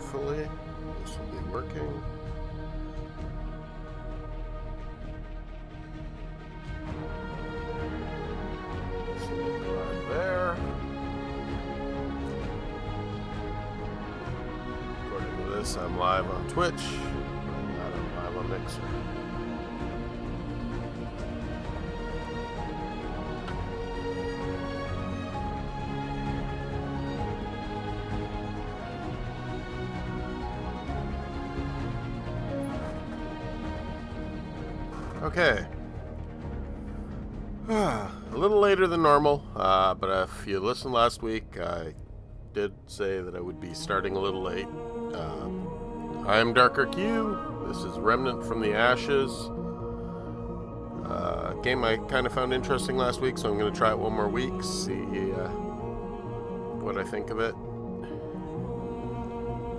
Hopefully, this will be working. Right there. According to this, I'm live on Twitch. I'm live on Mixer. Okay. A little later than normal, but if you listened last week, I did say that I would be starting a little late. I am Darker Q. This is Remnant from the Ashes. Game I kind of found interesting last week, so I'm going to try it one more week, see what I think of it.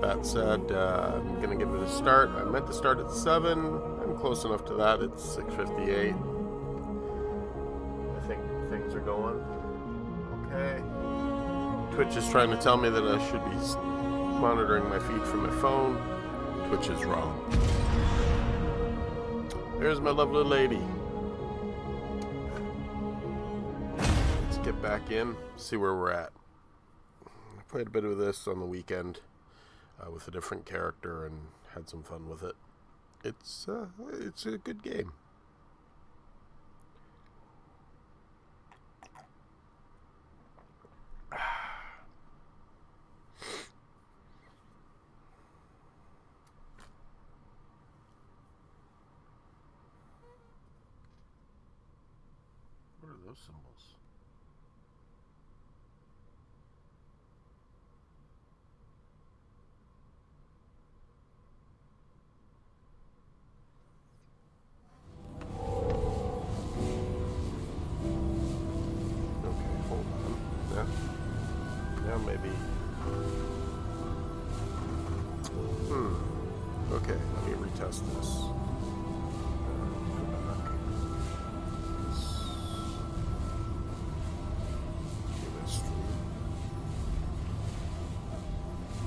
That said, I'm going to give it a start. I meant to start at 7. I'm close enough to that. It's 6:58. I think things are going okay. Twitch is trying to tell me that I should be monitoring my feed from my phone. Twitch is wrong. There's my lovely lady. Let's get back in, see where we're at. I played a bit of this on the weekend. With a different character and had some fun with it. It's a good game. What are those symbols? Maybe. Okay, let me retest this.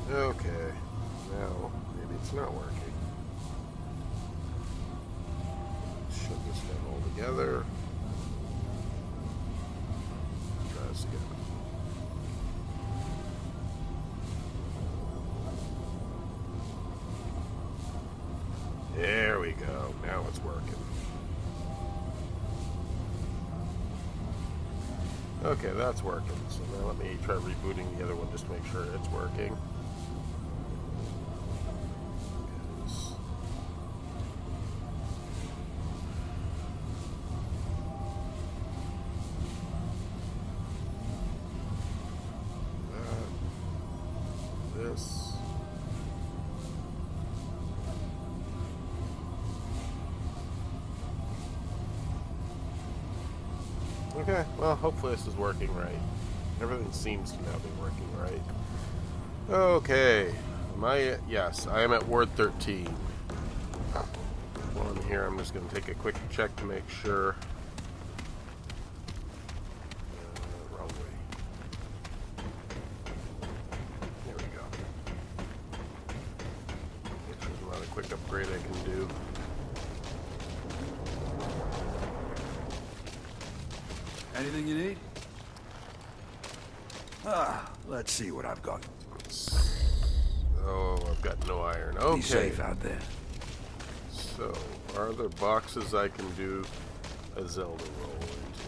Okay, now maybe it's not working. Shut this down all together. Try this again. There we go. Now it's working. Okay, that's working. So now let me try rebooting the other one just to make sure it's working. This. Okay, well, hopefully this is working right. Everything seems to now be working right. Okay, yes, I am at Ward 13. While I'm here, I'm just going to take a quick check to make sure. Wrong way. There we go. There's another quick upgrade I can do. Anything you need? Let's see what I've got. Oh, I've got no iron. Okay. Be safe out there. So, are there boxes I can do a Zelda roll into?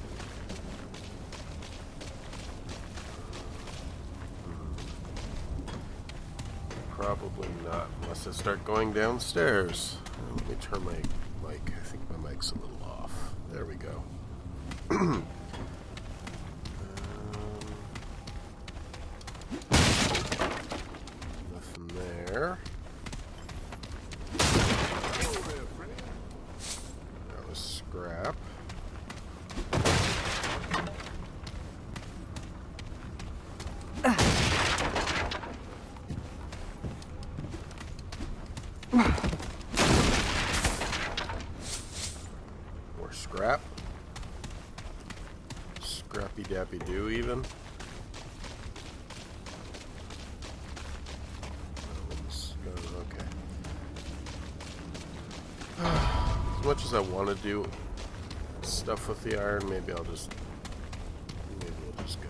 Probably not, unless I start going downstairs. Let me turn my mic. I think my mic's a little off. There we go. Nothing there. That was scrap. More scrap. Scrappy dappy do even. Let's much as I want to do stuff with the iron, maybe we'll just go.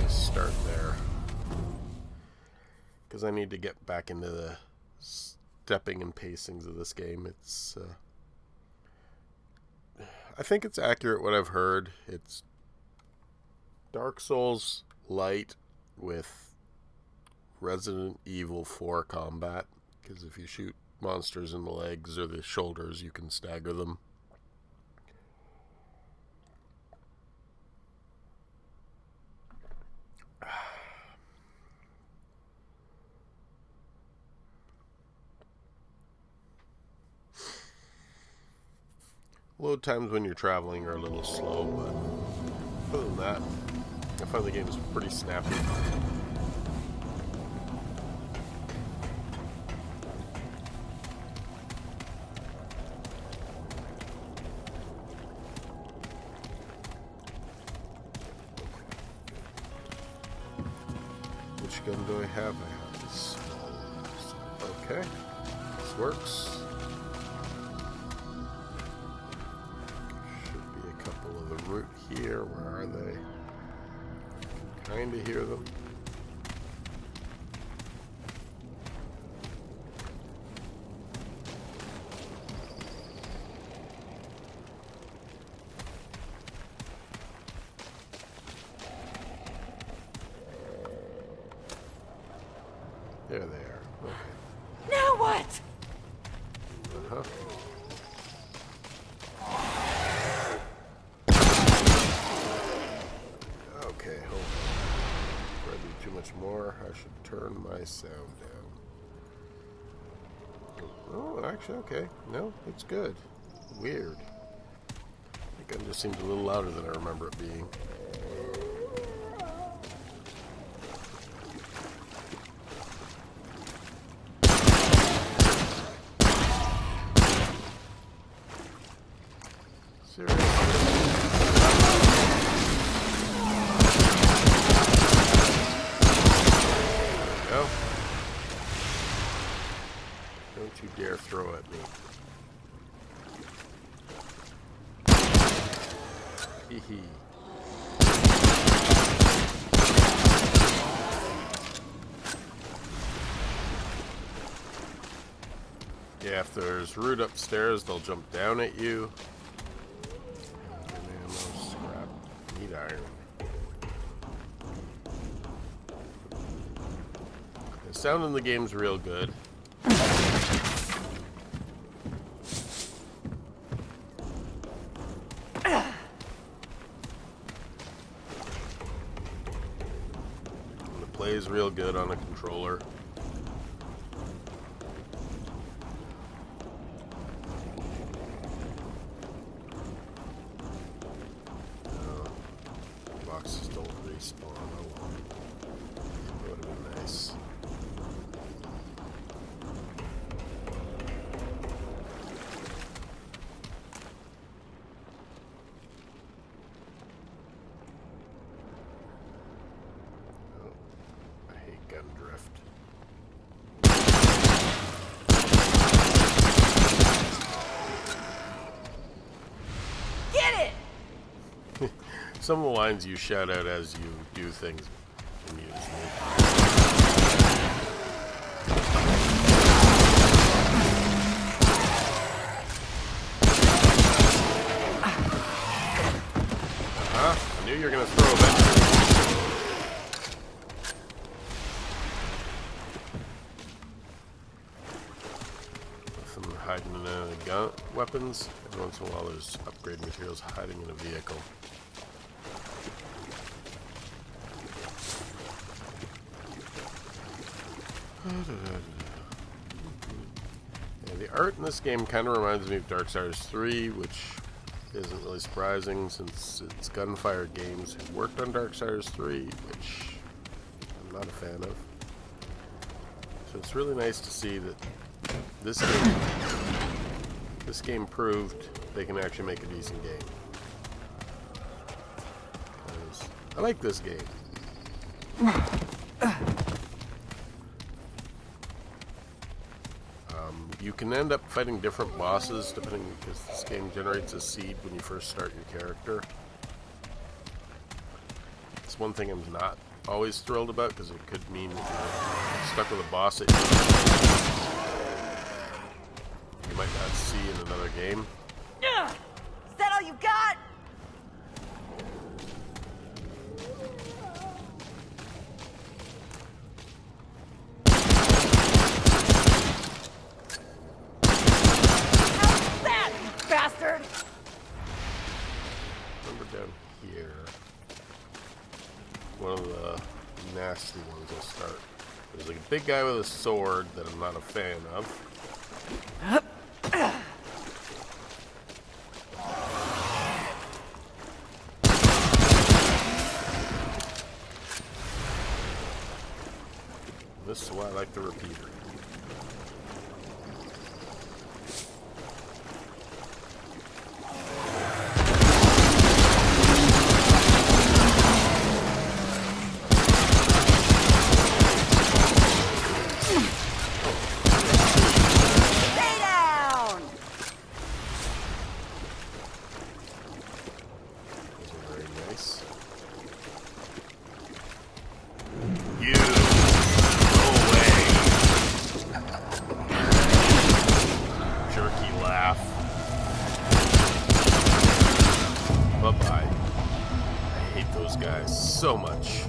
Start there, because I need to get back into the stepping and pacings of this game. It's I think it's accurate what I've heard. It's Dark Souls light with Resident Evil 4 combat, because if you shoot monsters in the legs or the shoulders, you can stagger them. Load times when you're traveling are a little slow, but other than that, I find the game's pretty snappy. Which gun do I have? I have this. Okay, this works. Root here, where are they? Kinda hear them. There they are. Okay. Now what? Uh-huh. Okay, hold on. Before I do too much more, I should turn my sound down. Oh, actually, okay. No, it's good. Weird. The gun just seems a little louder than I remember it being. Seriously. Don't you dare throw at me. Hee hee. Yeah, if there's root upstairs, they'll jump down at you. Ammo, scrap, need iron. The sound in the game's real good. Plays real good on a controller. Boxes don't respawn. Oh well. That would have been nice. Gun drift. Get it! Some of the lines you shout out as you do things amuse me. I knew you were gonna throw eventually. Hiding in the gun weapons. Every once in a while there's upgrade materials hiding in a vehicle. Yeah, the art in this game kind of reminds me of Darksiders 3, which isn't really surprising since it's Gunfire Games who worked on Darksiders 3, which I'm not a fan of. So it's really nice to see that this game This game proved they can actually make a decent game. 'Cause I like this game. You can end up fighting different bosses depending, because this game generates a seed when you first start your character. It's one thing I'm not always thrilled about, because it could mean that you're stuck with a boss that you might not see in another game. Is that all you got? How's that, you bastard? Remember down here, one of the nasty ones will start. There's like a big guy with a sword that I'm not a fan of. This is why I like the repeater. Stay down! Those are very nice. You go away. Jerky laugh. Bye-bye. I hate those guys so much.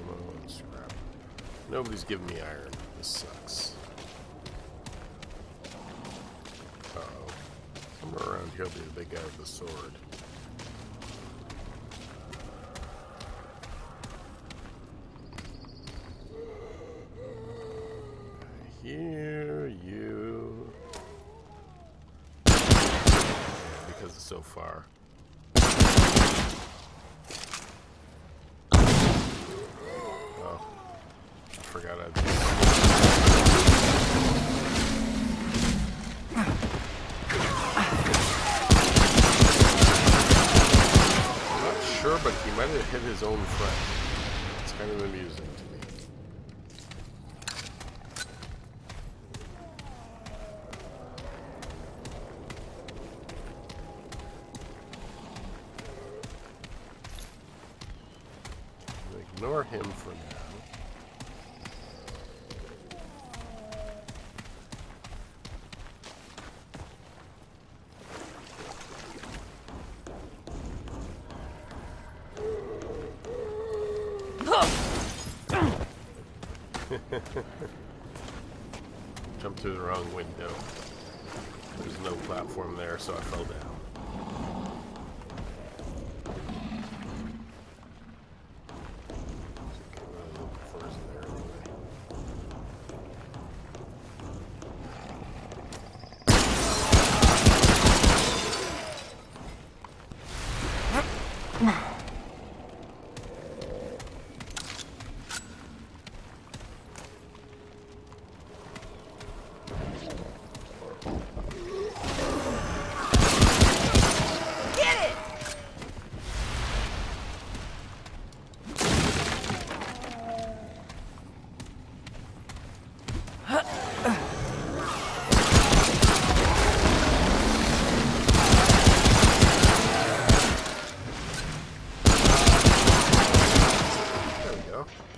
Ammo and scrap. Nobody's giving me iron. This sucks. Uh-oh. Somewhere around here will be the big guy with the sword. I hear you. Because it's so far. Oh. I forgot I'm not sure, but he might have hit his own friend. It's kind of amusing to me. Ignore him for now. Jumped through the wrong window. There's no platform there, so I fell down.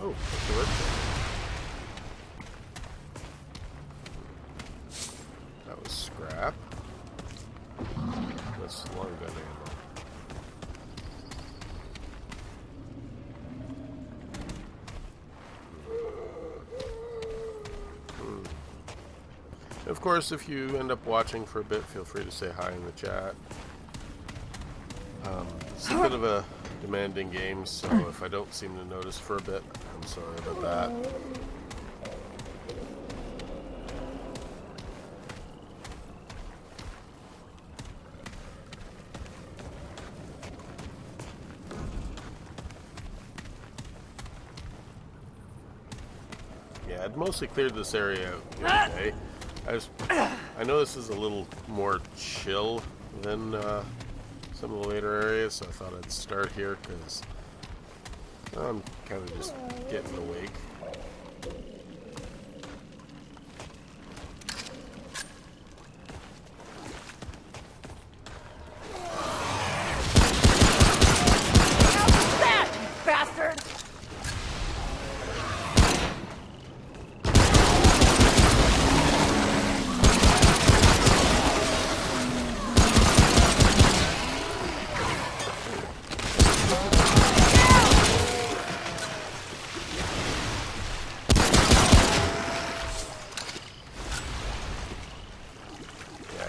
Oh, that's the red thing. That was scrap. That's long gun ammo. Of course, if you end up watching for a bit, feel free to say hi in the chat. It's a bit of a demanding game, so if I don't seem to notice for a bit, I'm sorry about that. Yeah, I'd mostly cleared this area out the other day. I know this is a little more chill than some of the later areas, so I thought I'd start here because I'm kind of just getting awake. How's that, you bastard?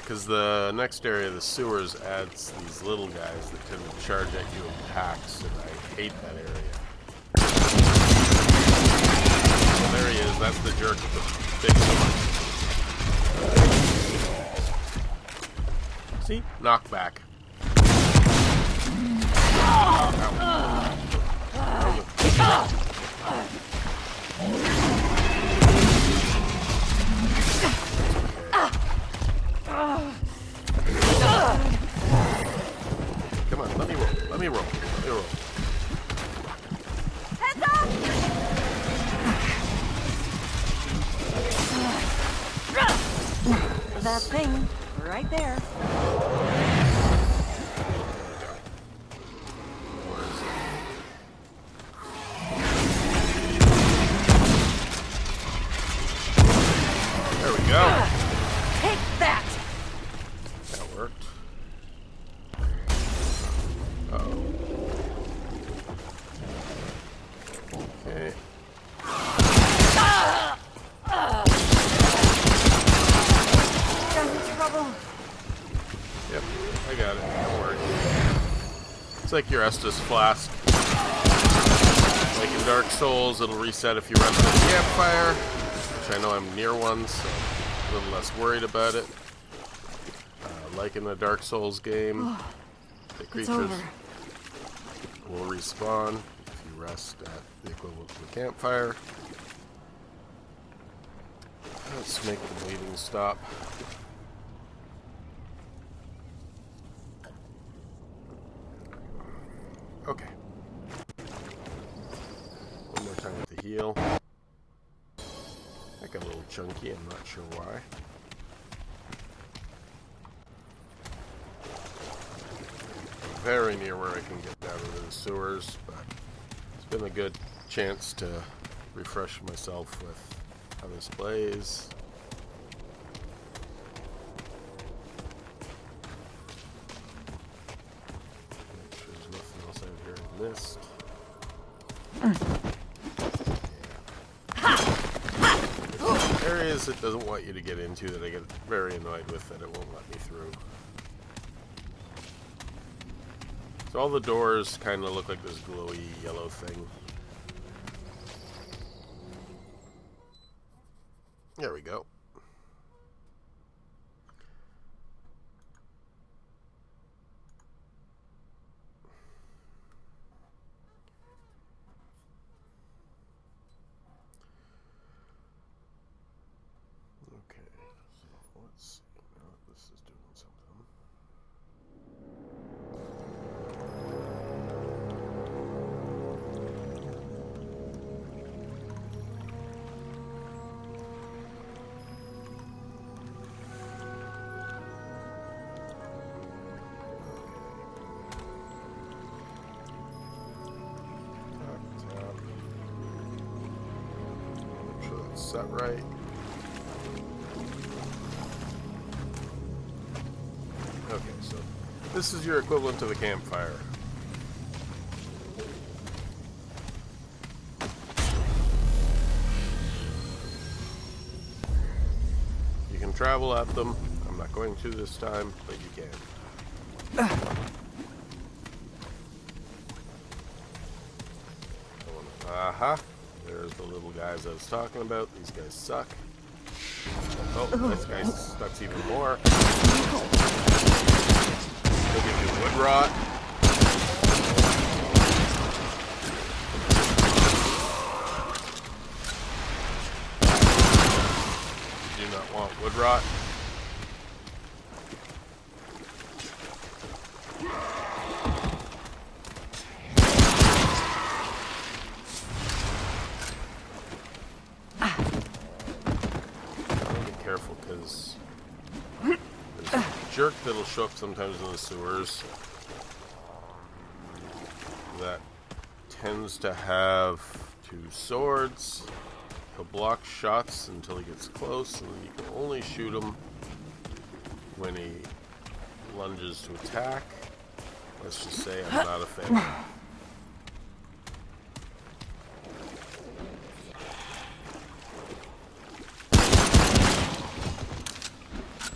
Because the next area, the sewers, adds these little guys that tend to charge at you in packs, and I hate that area. Well, there he is. That's the jerk with the big sword. See? Knockback. Come on, let me roll. Let me roll. Let me roll. Heads up! That thing right there. There we go. Take that! That worked. Uh-oh. Okay. Got in trouble. Yep, I got it. Don't worry. It's like your Estus flask. Like in Dark Souls, it'll reset if you run to the campfire, which I know I'm near one, so I'm a little less worried about it. Like in the Dark Souls game, the creatures will respawn if you rest at the equivalent of the campfire. Let's make the bleeding stop. Okay. One more time with the heal. That got a little chunky, I'm not sure why. Very near where I can get down into the sewers, but it's been a good chance to refresh myself with how this plays. Make sure there's nothing else out here I missed. Yeah. Areas it doesn't want you to get into that I get very annoyed with that it won't let me through. So all the doors kind of look like this glowy yellow thing. There we go. Okay, so let's see. Now this is doing something. Make sure that's set right. Okay, so this is your equivalent to the campfire. You can travel at them. I'm not going to this time, but you can. Aha. There's the little guys I was talking about. These guys suck. Oh, this guy sucks even more. They'll give you wood rot. do not want wood rot. Be careful, because there's a jerk that'll show up sometimes in the sewers that tends to have 2 swords. He'll block shots until he gets close, and then you can only shoot him when he lunges to attack. Let's just say I'm not a fan.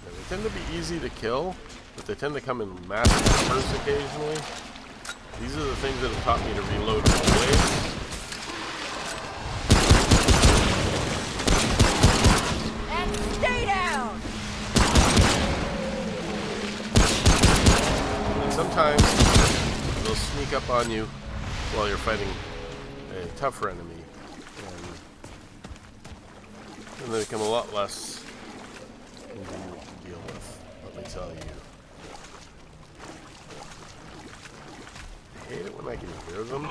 They tend to be easy to kill, but they tend to come in massive numbers occasionally. These are the things that have taught me to reload always. And stay down! And sometimes they'll sneak up on you while you're fighting a tougher enemy. And they become a lot less convenient to deal with, let me tell you. I hate it when I can hear them.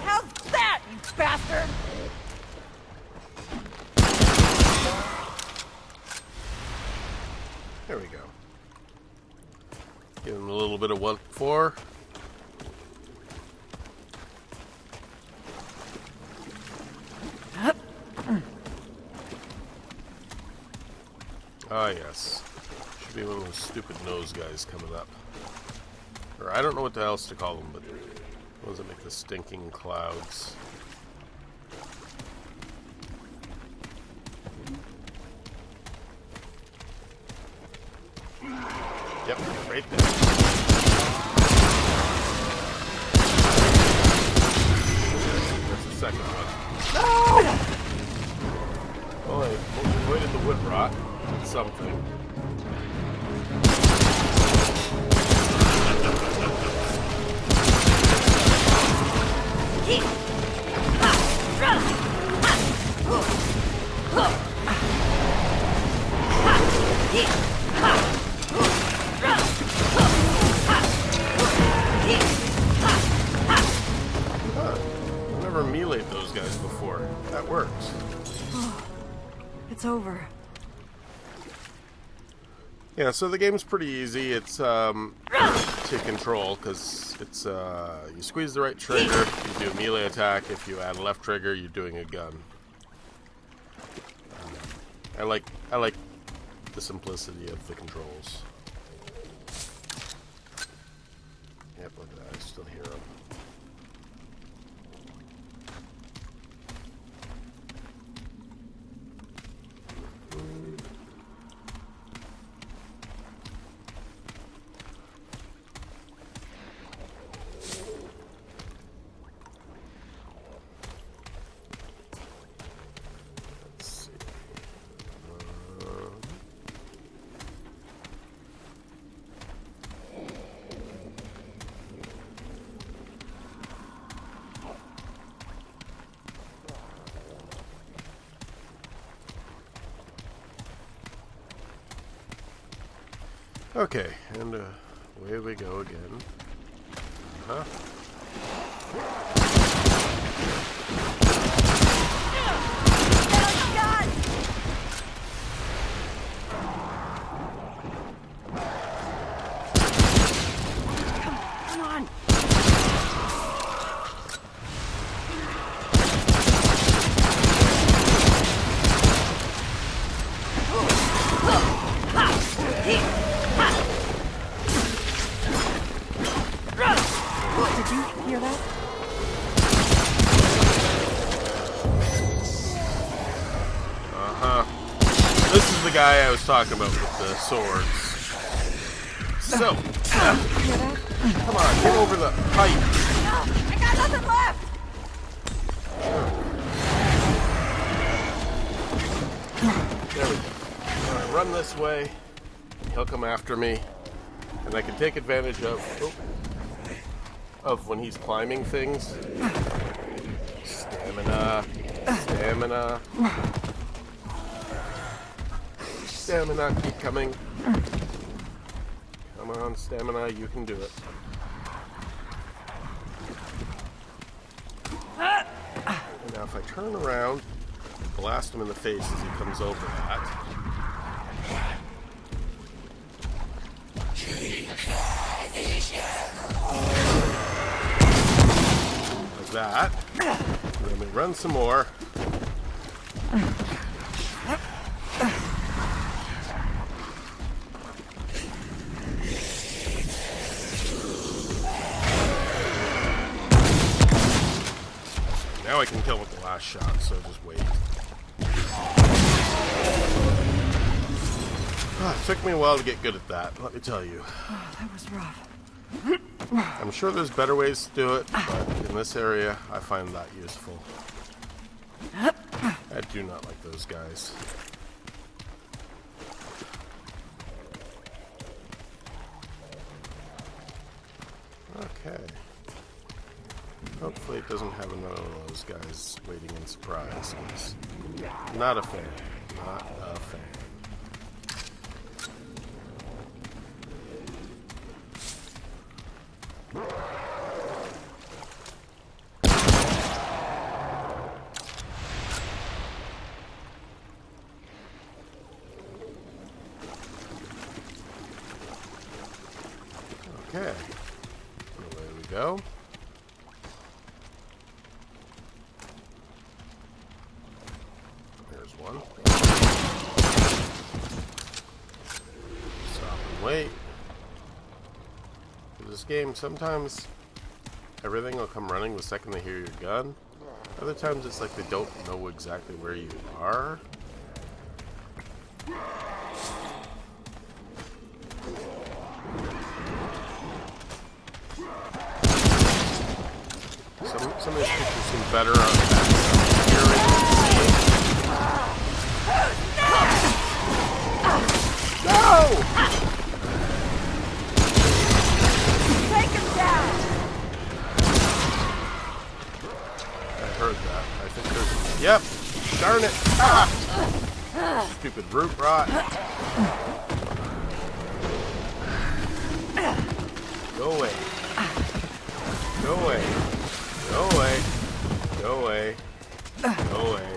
How's that, you bastard? There we go. Give him a little bit of 1-4. Ah, yes. Should be one of those stupid nose guys coming up. Or I don't know what else to call them, but the ones that make the stinking clouds. Yep, right there. That's the second one. Oh, I avoided the wood rot. That's something. I've never meleeed those guys before. That works. It's over. Yeah, so the game's pretty easy. It's to control because it's you squeeze the right trigger, you do a melee attack. If you add a left trigger, you're doing a gun. I like the simplicity of the controls. Yep, look at that. I still hear them. Okay, and away we go again. Huh? Come on! Did you hear that? This is the guy I was talking about with the swords. So, Hear that? come on, get over the pipe. No, I got nothing left! run this way. He'll come after me, and I can take advantage of when he's climbing things. Stamina, stamina, stamina. Keep coming. Come on, stamina. You can do it. Now, if I turn around and blast him in the face as he comes over that. Like that. And then we run some more. Now I can kill with the last shot, so just wait. It took me a while to get good at that, let me tell you. Oh, that was rough. I'm sure there's better ways to do it, but in this area, I find that useful. I do not like those guys. Okay. Hopefully it doesn't have another one of those guys waiting in surprise. Not a fan. Not a fan. Okay. Away we go. There's one. Stop and wait. In this game, sometimes everything will come running the second they hear your gun. Other times it's like they don't know exactly where you are. Some of these pictures seem better on hearing and seeing. No! Take him down! I heard that. I think there's... Yep! Darn it! Ah! Stupid root rot. Go away. Go away. Go away. Go away. Go away.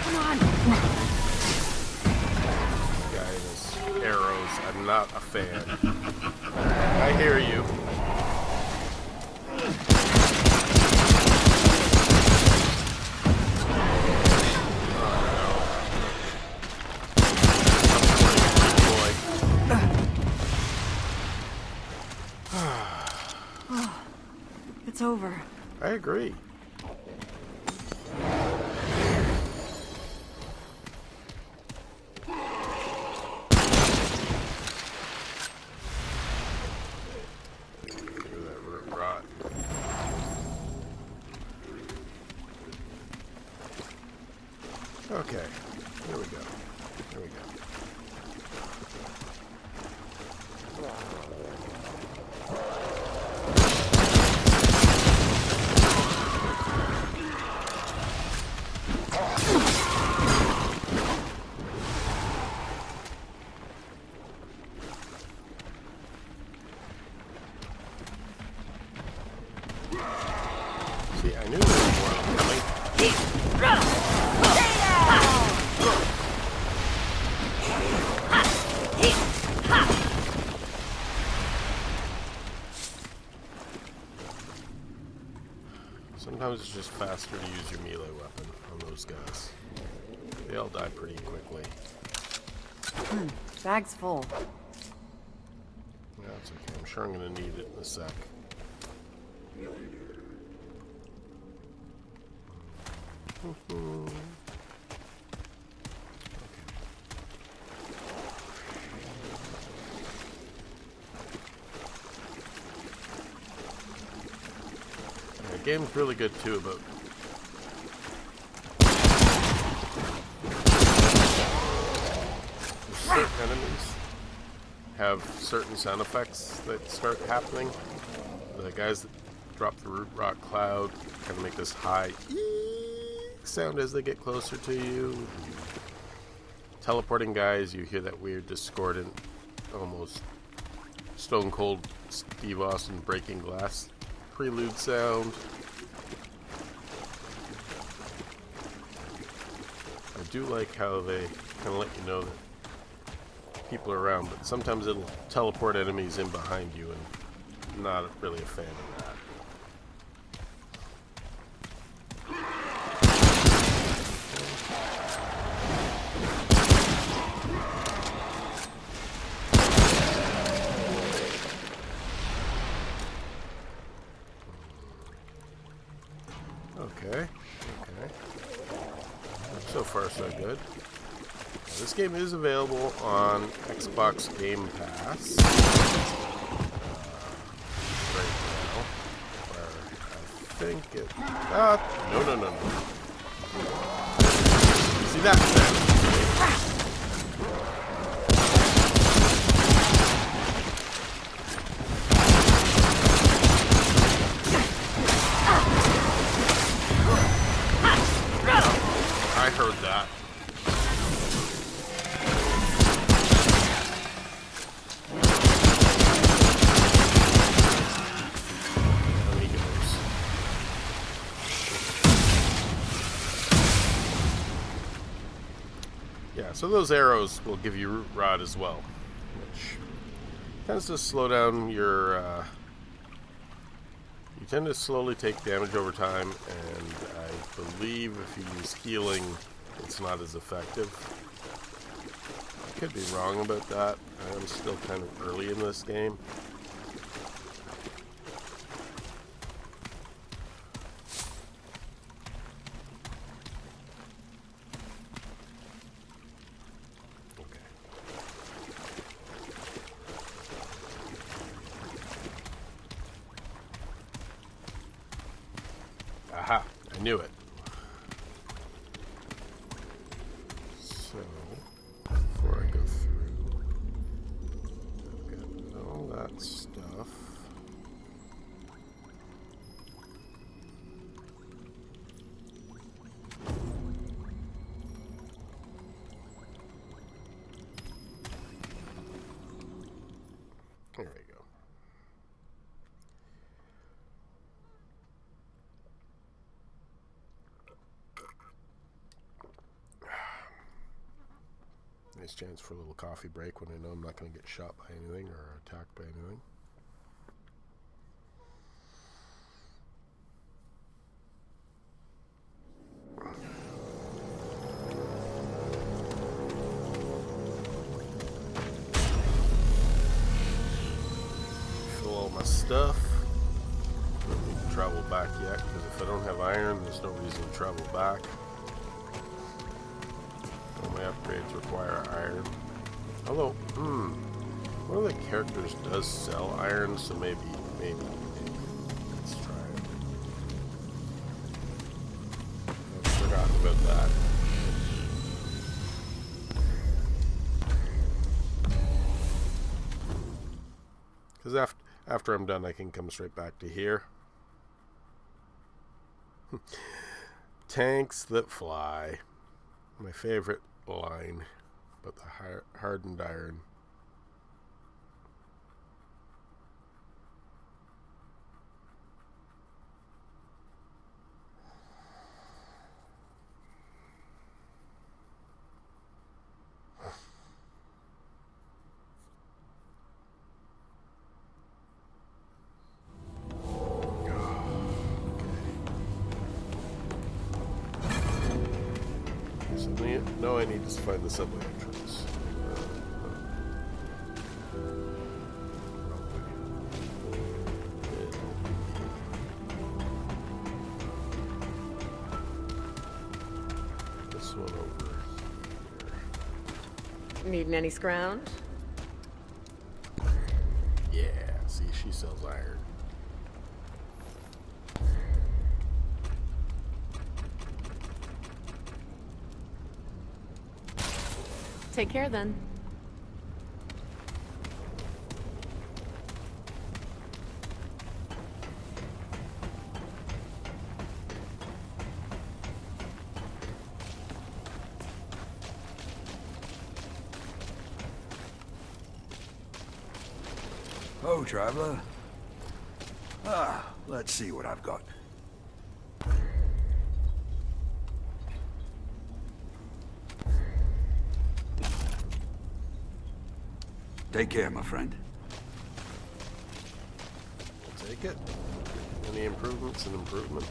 Come on! This guy and his arrows. I'm not a fan. I hear you. It's over. I agree. That root rot. Okay, here we go. Here we go. See, I knew there was more coming. Sometimes it's just faster to use your melee weapon on those guys. They all die pretty quickly. Bag's full. Yeah, it's okay. I'm sure I'm going to need it in a sec. The game's really good too about certain enemies have certain sound effects that start happening. The guys that drop the root rock cloud kind of make this high sound as they get closer to you. Teleporting guys, you hear that weird discordant, almost stone cold Steve Austin breaking glass prelude sound. I do like how they kind of let you know that people are around, but sometimes it'll teleport enemies in behind you, and I'm not really a fan of that. Okay. So far, so good. This game is available on Xbox Game Pass right now. I think it... no. See that sound? I heard that. Yeah, so those arrows will give you root rod as well, which tends to slow down your... you tend to slowly take damage over time, and I believe if you use healing, it's not as effective. I could be wrong about that. I'm still kind of early in this game. Aha, I knew it. So, before I go through, I've got all that stuff. There we go. Nice chance for a little coffee break when I know I'm not going to get shot by anything or attacked by anything. Fill all my stuff. Don't need to travel back yet, because if I don't have iron, there's no reason to travel back. All my upgrades require iron. Although, one of the characters does sell iron, so maybe. Let's try it. I've forgotten about that. Because after I'm done, I can come straight back to here. Tanks that fly. My favorite line, but the hardened iron. No, I need to find the subway entrance. This one over here. Needing any scrounge? Yeah, see, she sells iron. Take care then. Oh, traveler. Let's see what I've got. Take care, my friend. I'll take it. Any improvements? An improvement.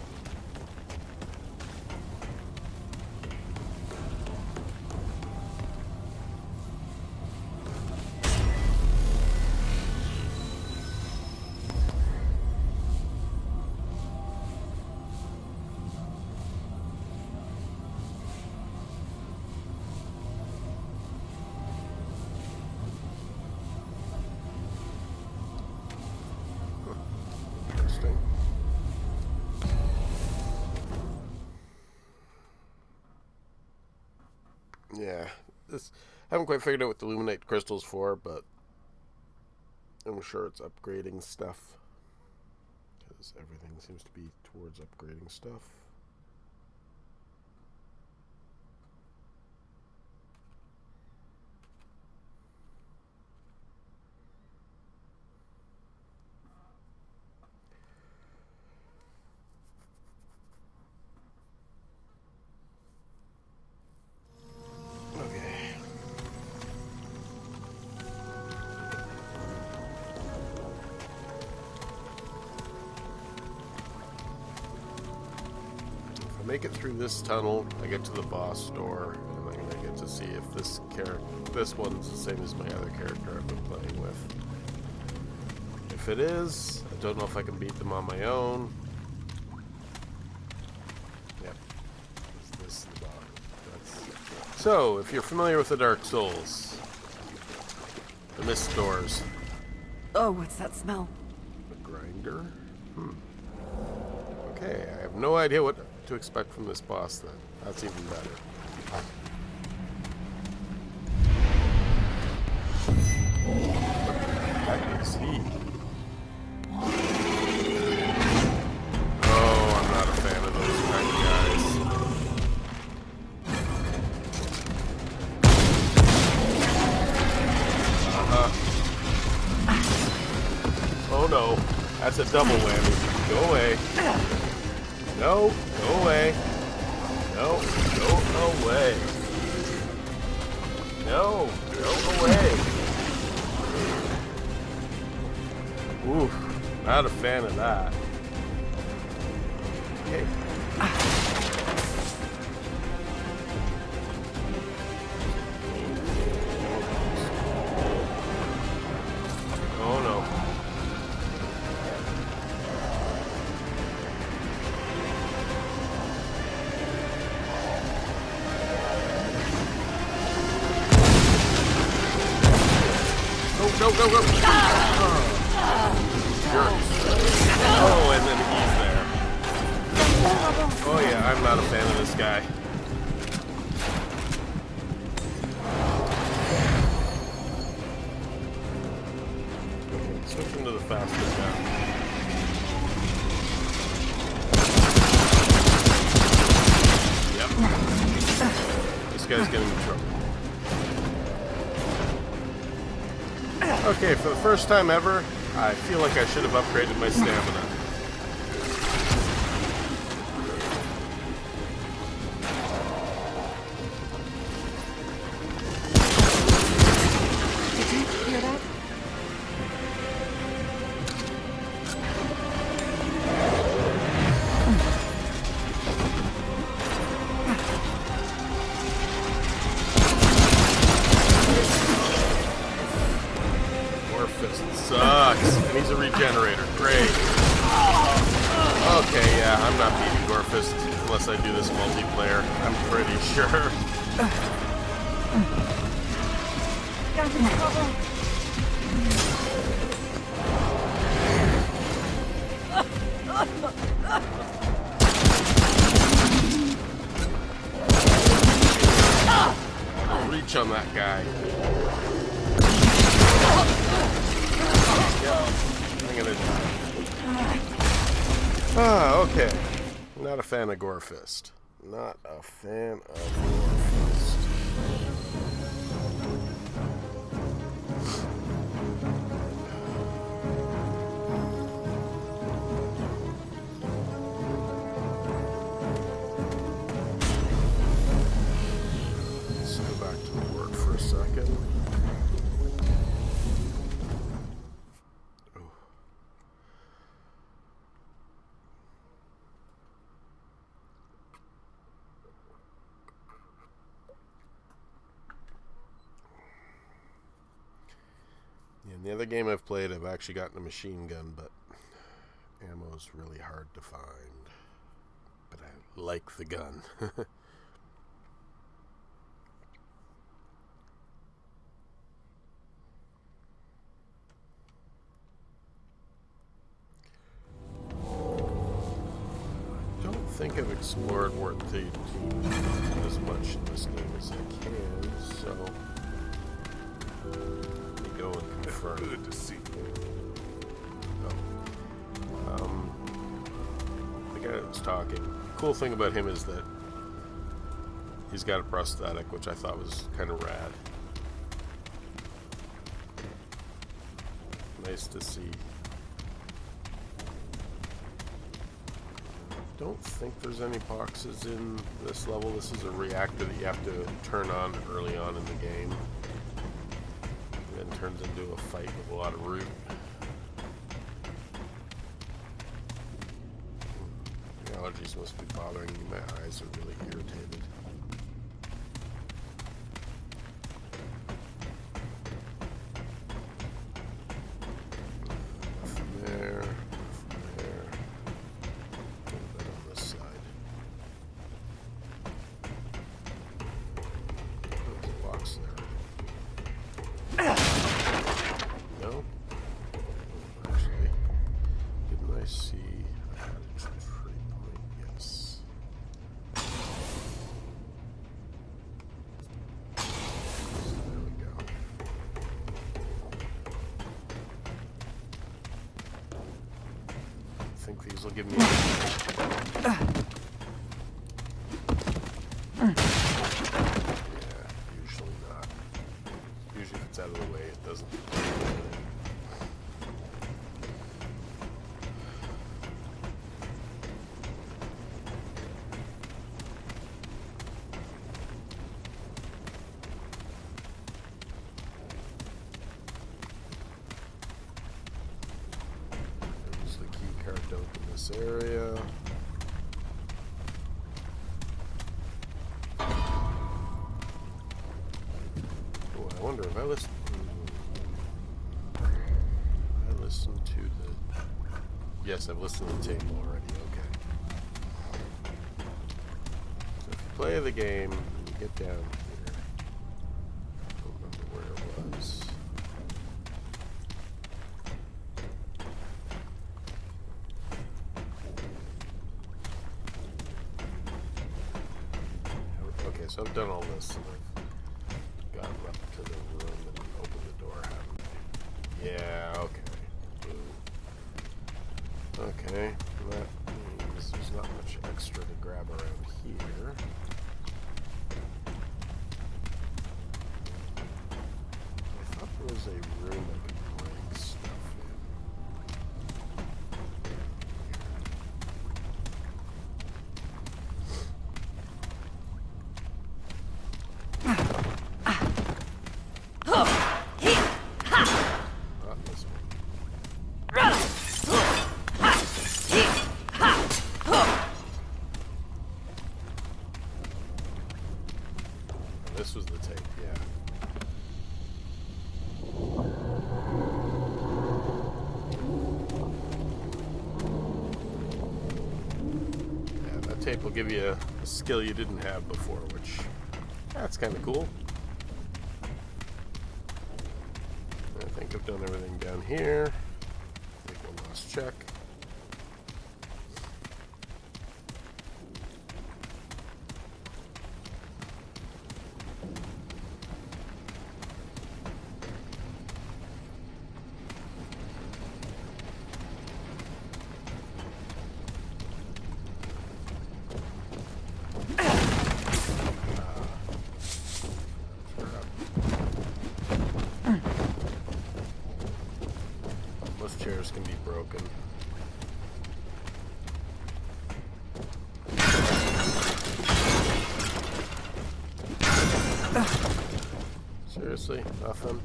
Interesting. Yeah, this I haven't quite figured out what the Luminite crystal's for, but I'm sure it's upgrading stuff. Because everything seems to be towards upgrading stuff. Okay. If I make it through this tunnel, I get to the boss door, and I'm gonna get to see if this one's the same as my other character I've been playing with. If it is, I don't know if I can beat them on my own. Yep. This is the bottom. So, if you're familiar with the Dark Souls, the mist doors, Oh, what's that smell? a grinder. Okay, I have no idea what to expect from this boss then. That's even better. What the heck is he? Oh, I'm not a fan of those kind of guys. Oh no, that's a double whammy. Go away. No, go away. No, go away. No, go away. Oof, not a fan of that. Okay. Oh no. Go, go, go! Jerks. Oh, and then he's there. Oh yeah, I'm not a fan of this guy. Okay, switch into the faster gun. Yep. This guy's getting in trouble. Okay, for the first time ever, I feel like I should have upgraded my stamina. Did you hear that? Sucks. And he's a regenerator. Great. Okay, yeah, I'm not beating Gorfist unless I do this multiplayer. I'm pretty sure. Got in trouble. I'll reach on that guy. I'm gonna die. Ah, okay. Not a fan of Gorefist. Not a fan of Gorefist. the other game I've played, I've actually gotten a machine gun, but ammo's really hard to find. But I like the gun. I don't think I've explored Ward 13 as much in this game as I can, so let me go and confirm. Good to see you. The guy that was talking, cool thing about him is that he's got a prosthetic, which I thought was kind of rad. Nice to see. Don't think there's any boxes in this level. This is a reactor that you have to turn on early on in the game. And then turns into a fight with a lot of root. Allergies must be bothering me. My eyes are really irritated. Nothing there. Nothing there. A little bit on this side. There's a box there. No? Actually, didn't I see I had a tree point? Yes. There we go. I think these will give me yeah, usually not. Usually if it's out of the way, it doesn't. There's the key card to open this area. Oh, I wonder if I listen. I listened to the. Yes, I've listened to the tape already. Okay. So if you play the game, and you get down here. I don't remember where it was. Okay, so I've done all this, and I've gotten up to the room and opened the door, haven't I? Yeah, okay. Ooh. Okay, that means there's not much extra to grab around here. I thought there was a room I could break stuff Not this one. This was the tape, yeah. Yeah, that tape will give you a skill you didn't have before, which, that's kind of cool. I think I've done everything down here. Make one last check. Most chairs can be broken. Seriously? Nothing?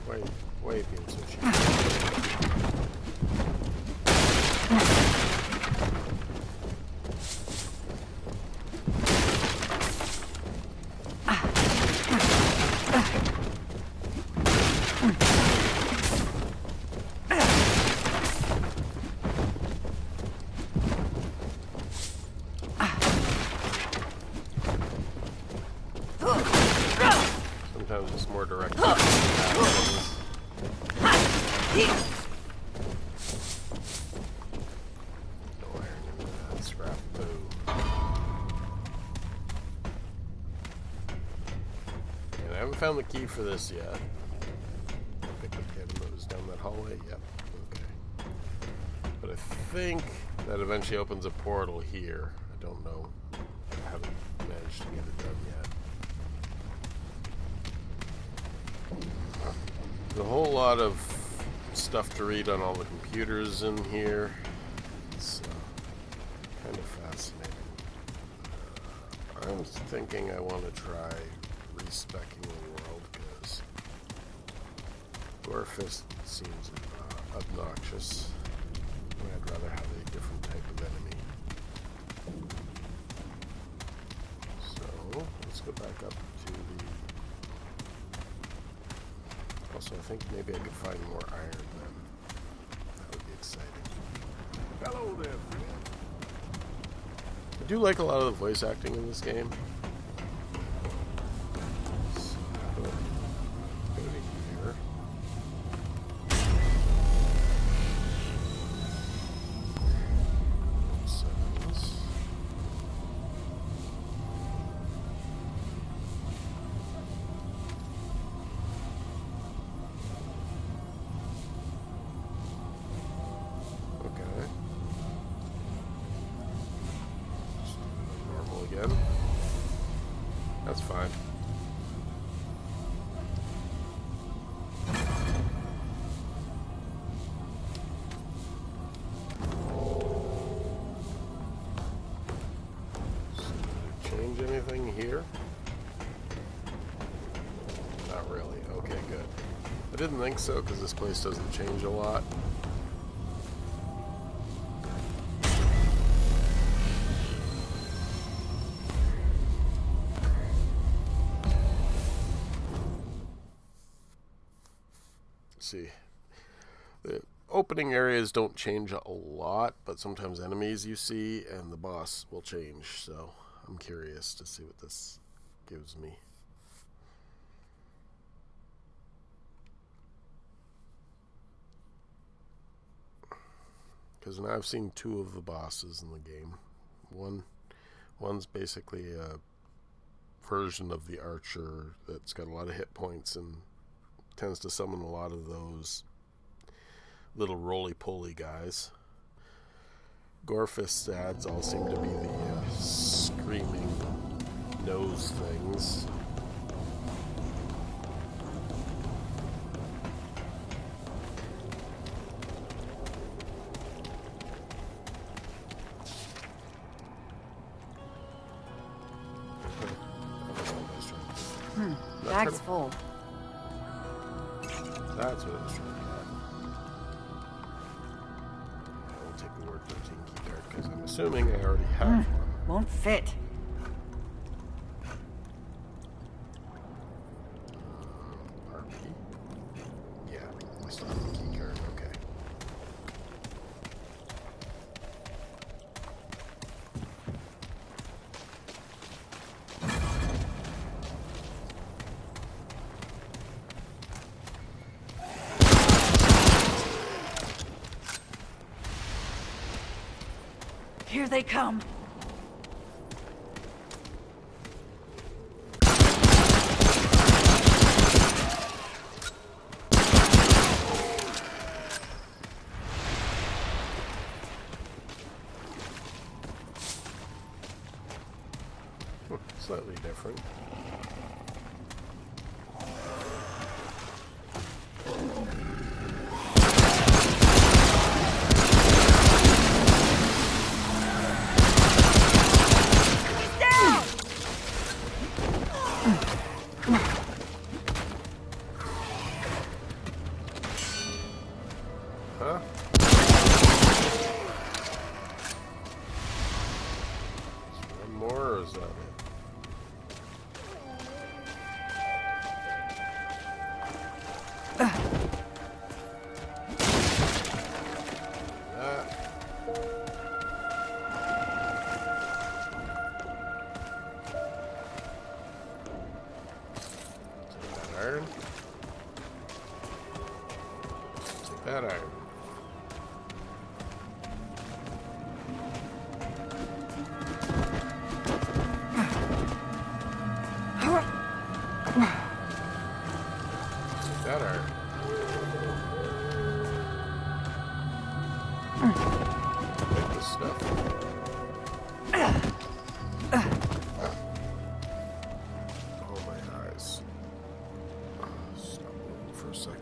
Why are you being so cheap? haven't found the key for this yet. Picked up the item that was down that hallway. Yep. Okay. But I think that eventually opens a portal here. I don't know. I haven't managed to get it done yet. There's a whole lot of stuff to read on all the computers in here. It's kind of fascinating. I was thinking I want to try respecking the world because Gorefist seems obnoxious. I'd rather have a different type of enemy. So let's go back up to the. Also, I think maybe I could find more iron then. That would be exciting. Hello there, friend. I do like a lot of the voice acting in this game. So, go to here. Settings. Okay. Just do it normal again. That's fine. So, did it change anything here? Not really. Okay, good. I didn't think so because this place doesn't change a lot. See, the opening areas don't change a lot, but sometimes enemies you see and the boss will change, so I'm curious to see what this gives me. Because now I've seen two of the bosses in the game. One's basically a version of the archer that's got a lot of hit points and tends to summon a lot of those little roly-poly guys. Gorefist's ads all seem to be the screaming nose things. Bag's full. That's what I was trying to get. I will take the word 13 keycard because I'm assuming I already have one. Won't fit. RP? Yeah, I still have the keycard. Okay. Here they come. Slightly different. Huh? Is one more, or is that it? Iron. Take that iron. Take this stuff. Oh my eyes. Stop moving for a second.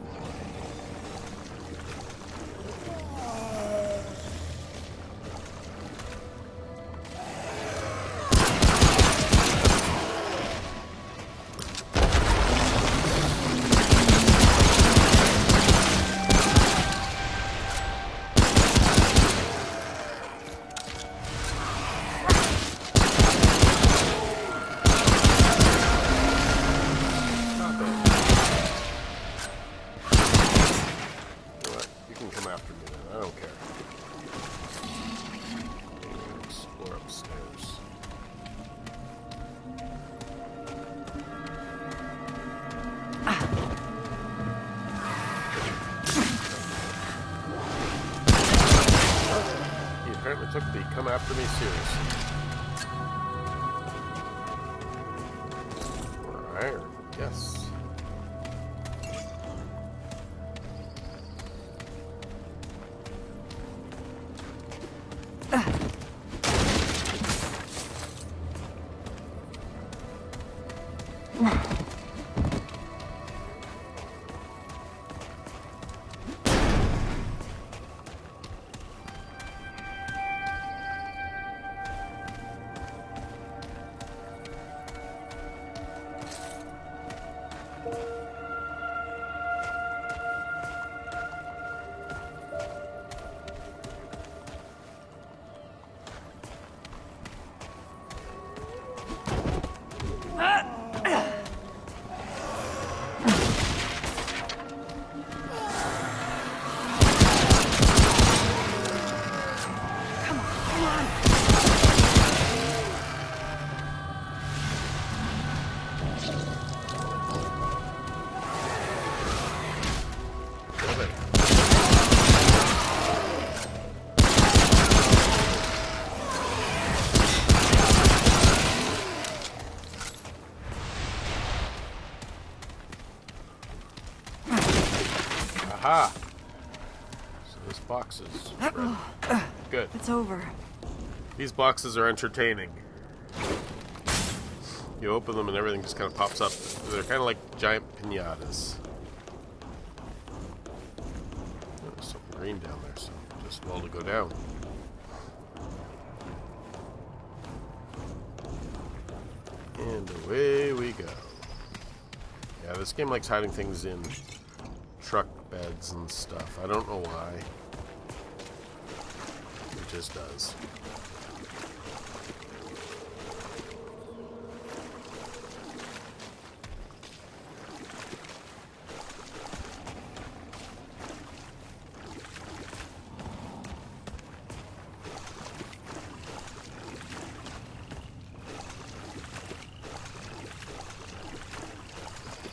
Took the come after me seriously. More iron, yes. Aha! So this box is ready. Good. It's over. These boxes are entertaining. You open them and everything just kind of pops up. They're kind of like giant pinatas. Oh, there's something green down there, so just well to go down. And away we go. Yeah, this game likes hiding things in truck beds and stuff. I don't know why. It just does.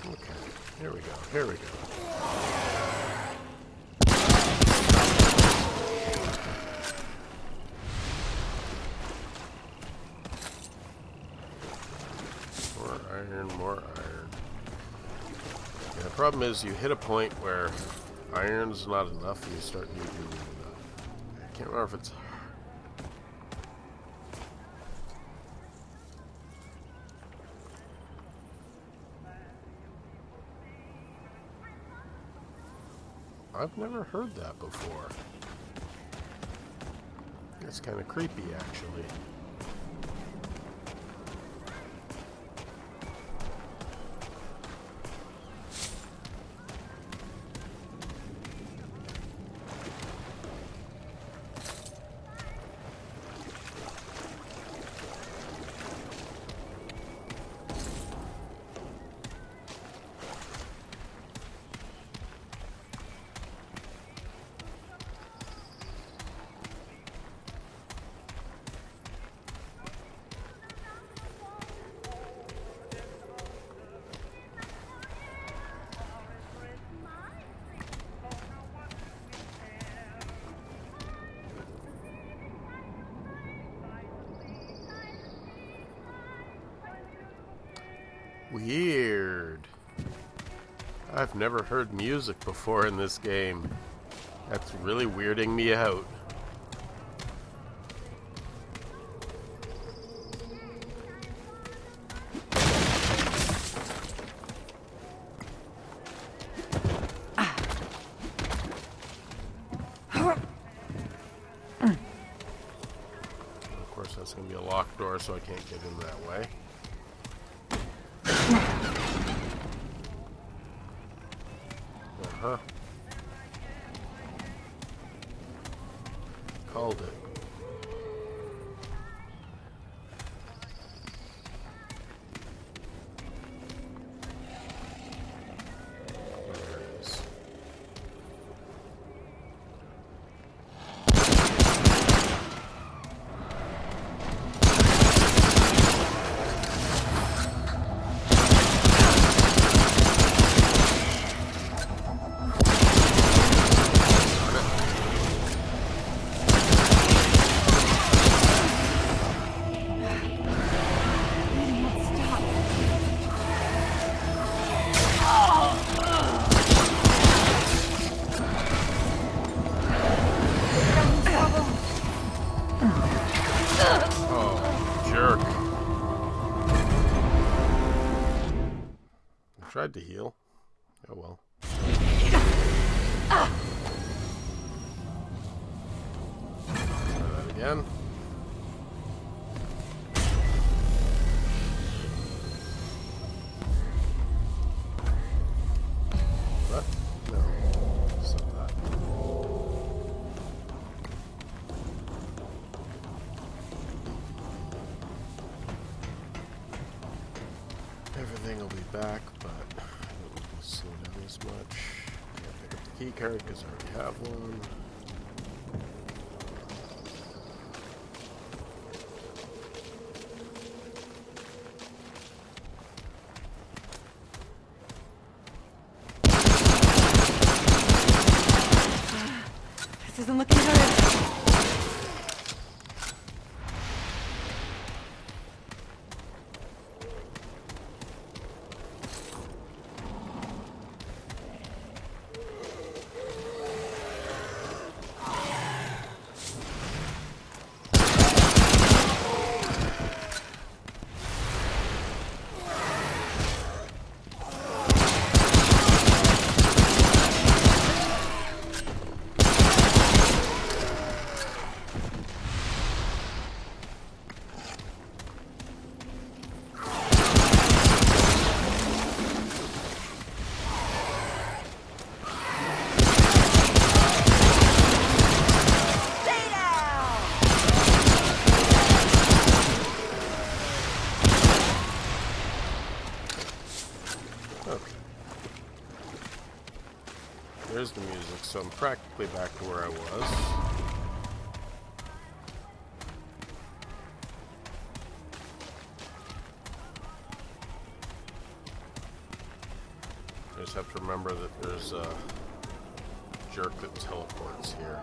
Okay, here we go. Here we go. More iron. Yeah, the problem is you hit a point where iron's not enough and you start needing I can't remember if it's I've never heard that before. It's kind of creepy actually. Weird. I've never heard music before in this game. That's really weirding me out. course, that's going to be a locked door, so I can't get in that way. Uh-huh. Called it. There it is. Tried to heal. Oh well. Try that again. What? No. Stop that. Everything will be back, but I don't need to slow down as much. Can't pick up the key card because I already have one. This isn't looking good. There's the music, so I'm practically back to where I was. I just have to remember that there's a jerk that teleports here.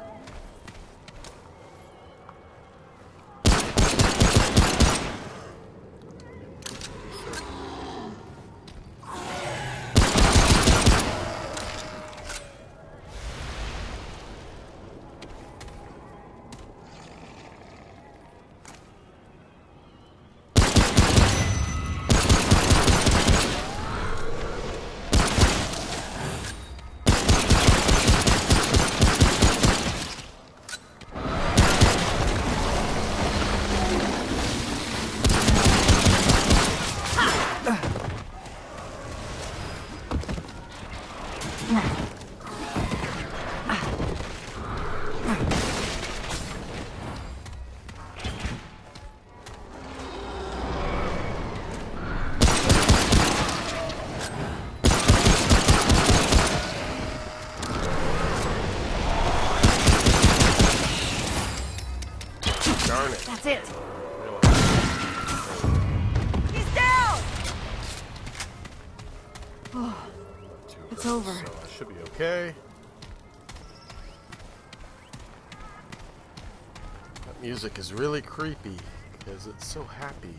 Darn it. That's it. Really? He's down! Oh, Two it's hits, over. So I should be okay. That music is really creepy because it's so happy.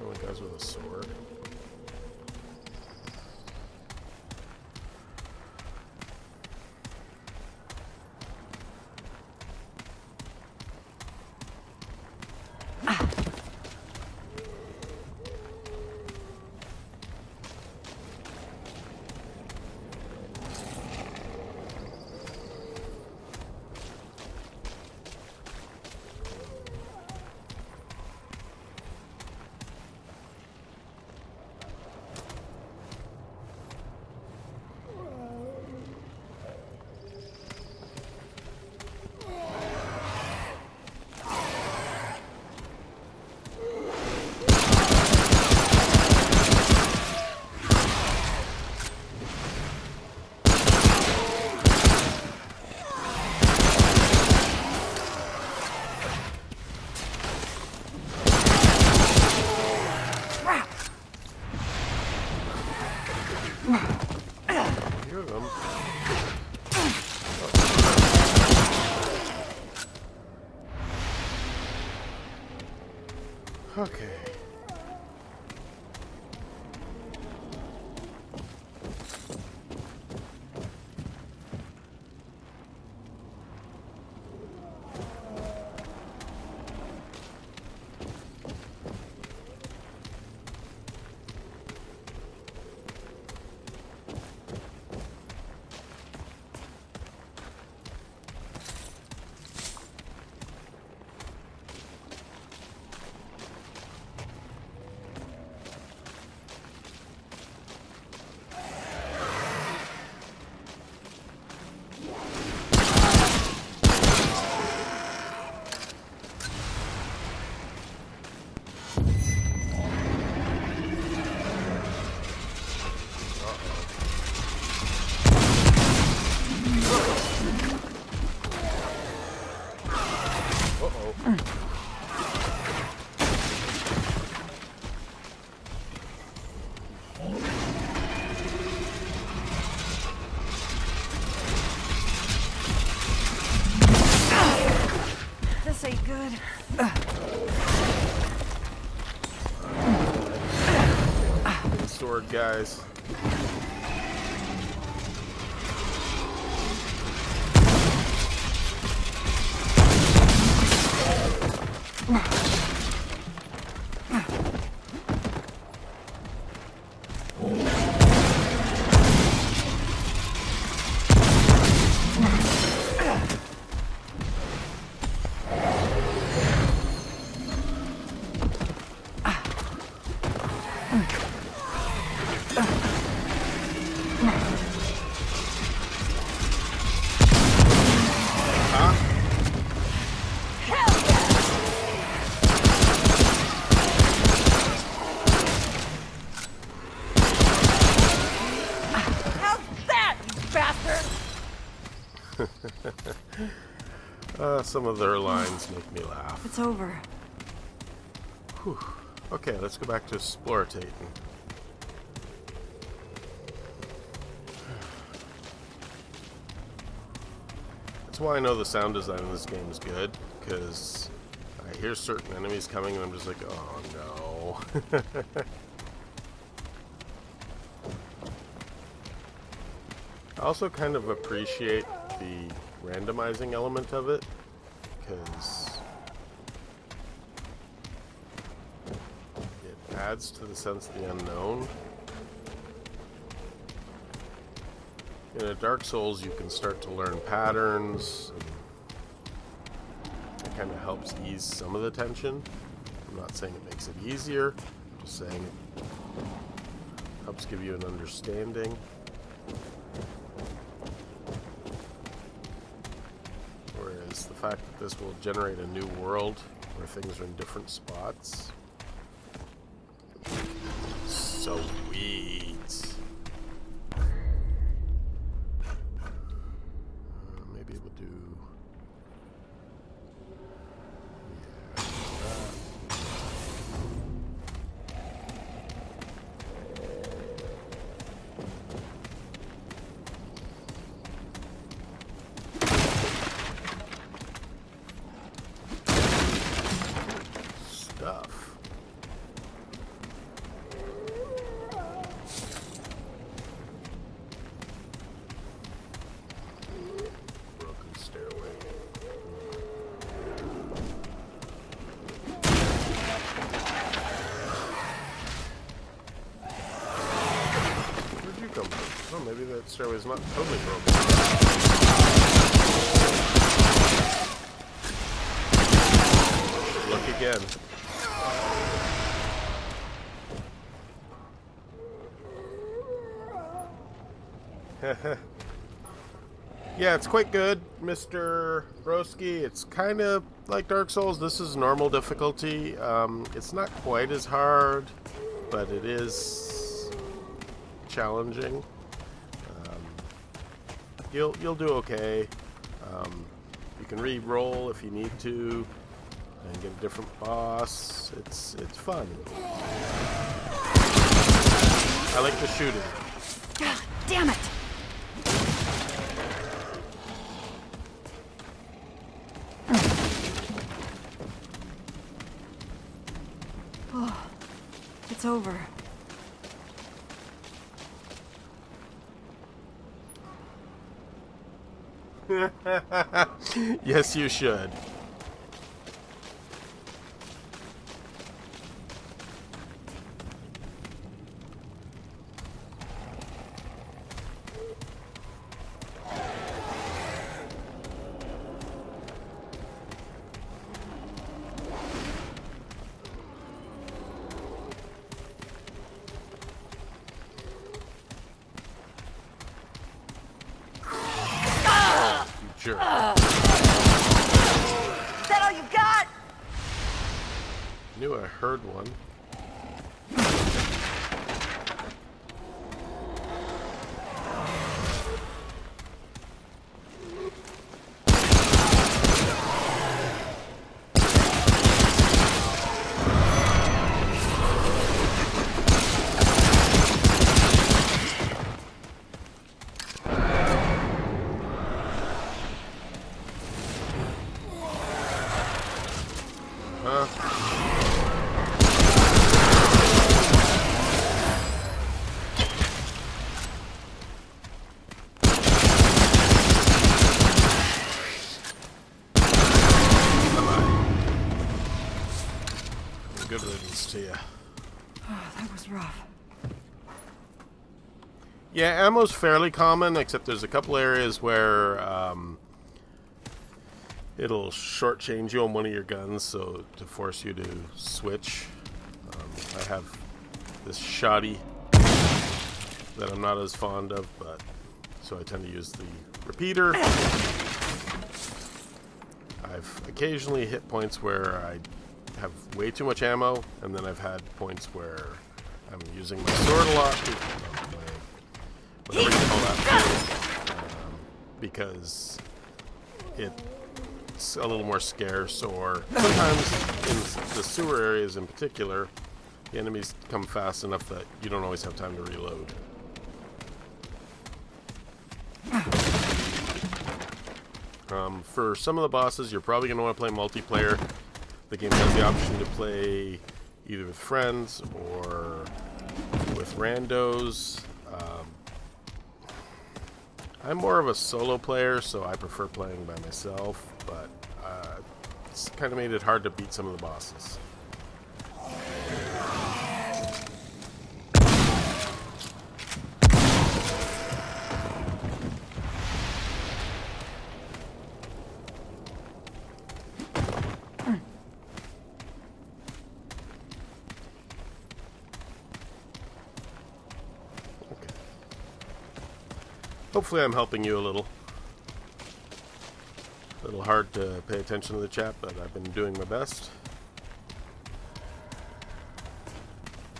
only guys with a sword. Hear them. Okay. This ain't good. Sword guys. Some of their lines make me laugh. It's over. Whew. Okay, let's go back to explorating. That's why I know the sound design in this game is good, because I hear certain enemies coming and I'm just like, oh no. I also kind of appreciate the randomizing element of it, because it adds to the sense of the unknown. In a Dark Souls, you can start to learn patterns. It kind of helps ease some of the tension. I'm not saying it makes it easier, I'm just saying it helps give you an understanding. Whereas the fact that this will generate a new world where things are in different spots. Sweet. Maybe we'll do... stuff. maybe that stairway's not totally broken. Look again. Yeah, it's quite good, Mr. Broski. It's kind of like Dark Souls. This is normal difficulty. It's not quite as hard, but it is challenging. You'll do okay. You can re-roll if you need to, and get a different boss. It's fun. I like the shooting. God damn it! Oh, it's over. Yes, you should. Sure. Is that all you got? Knew I heard one. Good riddance to you. Oh, that was rough. Yeah, ammo's fairly common, except there's a couple areas where it'll shortchange you on one of your guns, so to force you to switch. I have this shoddy that I'm not as fond of, but so I tend to use the repeater. I've occasionally hit points where I have way too much ammo, and then I've had points where I'm using my sword a lot, whatever you call that, because it's a little more scarce, or sometimes in the sewer areas in particular, the enemies come fast enough that you don't always have time to reload. For some of the bosses, you're probably going to want to play multiplayer. The game has the option to play either with friends or with randos. I'm more of a solo player, so I prefer playing by myself, but it's kind of made it hard to beat some of the bosses. Hopefully I'm helping you a little. A little hard to pay attention to the chat, but I've been doing my best.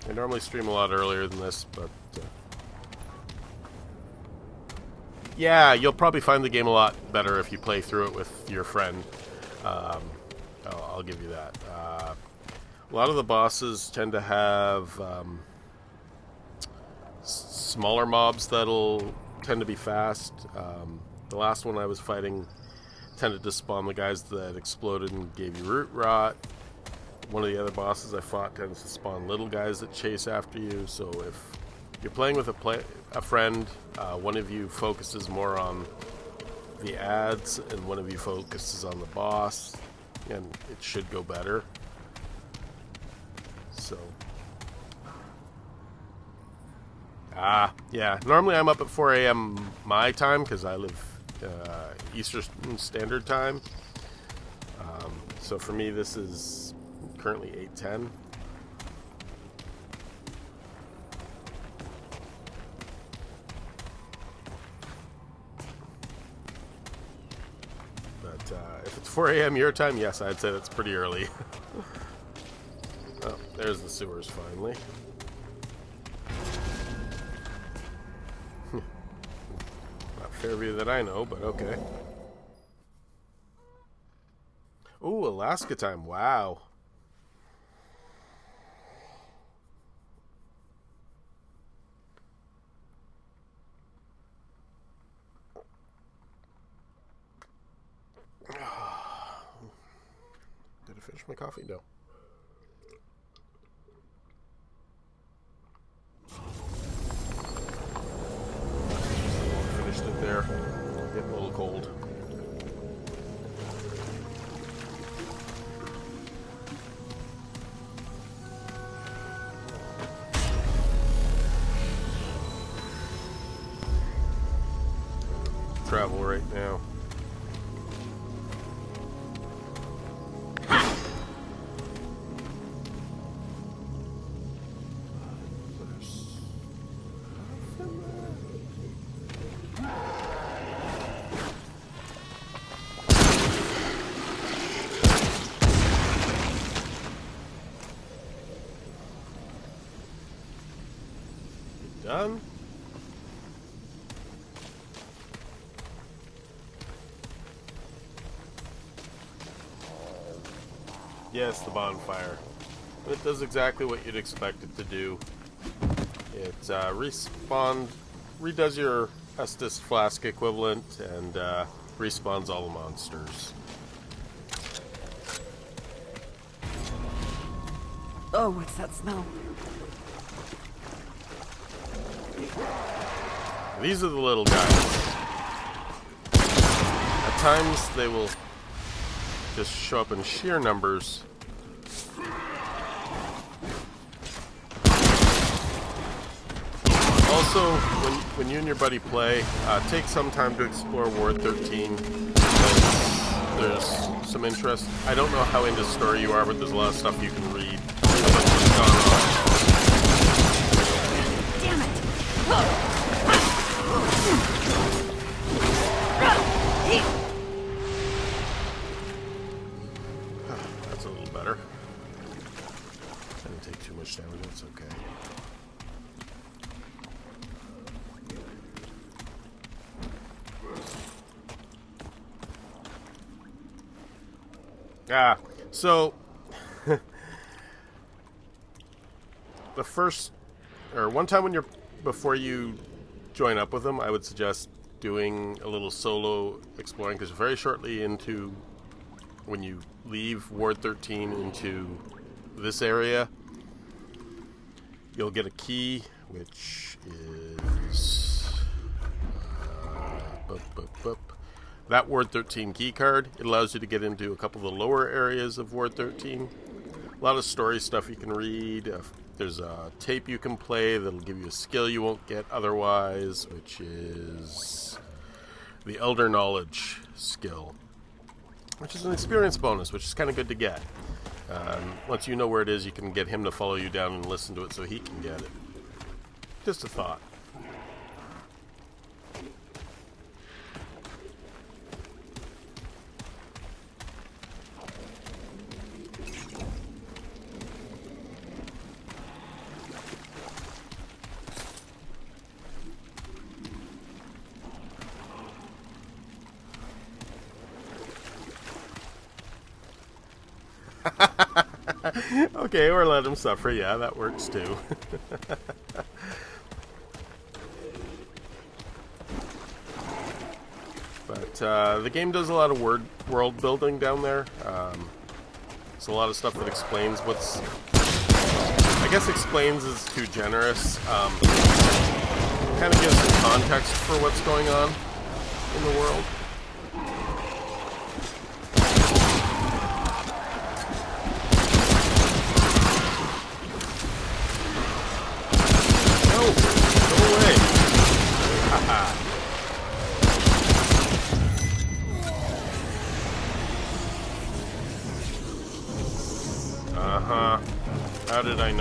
I normally stream a lot earlier than this, but yeah, you'll probably find the game a lot better if you play through it with your friend. I'll give you that. A lot of the bosses tend to have smaller mobs that'll tend to be fast. The last one I was fighting tended to spawn the guys that exploded and gave you root rot. One of the other bosses I fought tends to spawn little guys that chase after you. So if you're playing with a friend, one of you focuses more on the ads and one of you focuses on the boss, and it should go better. So Yeah. Normally I'm up at 4 a.m. my time because I live Eastern Standard Time. So for me, this is currently 8:10. But if it's 4 a.m. your time, yes, I'd say that's pretty early. Oh, there's the sewers finally. Not Fairview that I know, but okay. Ooh, Alaska time. Wow. Did I finish my coffee? No. Finished it there. Getting a little cold. Travel right now. Done. Yes, the bonfire. It does exactly what you'd expect it to do. It redoes your Estus flask equivalent, and respawns all the monsters. Oh, what's that smell? These are the little guys. At times they will just show up in sheer numbers. Also, when you and your buddy play, take some time to explore Ward 13. There's some interest. I don't know how into story you are, but there's a lot of stuff you can read about what's gone on. Damn it! That's a little better. Didn't take too much damage, that's okay. So the first or one time before you join up with them, I would suggest doing a little solo exploring, because very shortly into when you leave Ward 13 into this area, you'll get a key, which is that Ward 13 key card. It allows you to get into a couple of the lower areas of Ward 13. A lot of story stuff you can read. There's a tape you can play that'll give you a skill you won't get otherwise, which is the Elder Knowledge skill, which is an experience bonus, which is kind of good to get. Once you know where it is, you can get him to follow you down and listen to it so he can get it. Just a thought. Okay, or let him suffer. Yeah, that works too. But the game does a lot of world building down there. It's a lot of stuff that explains what's... I guess explains is too generous. Kind of gives some context for what's going on in the world.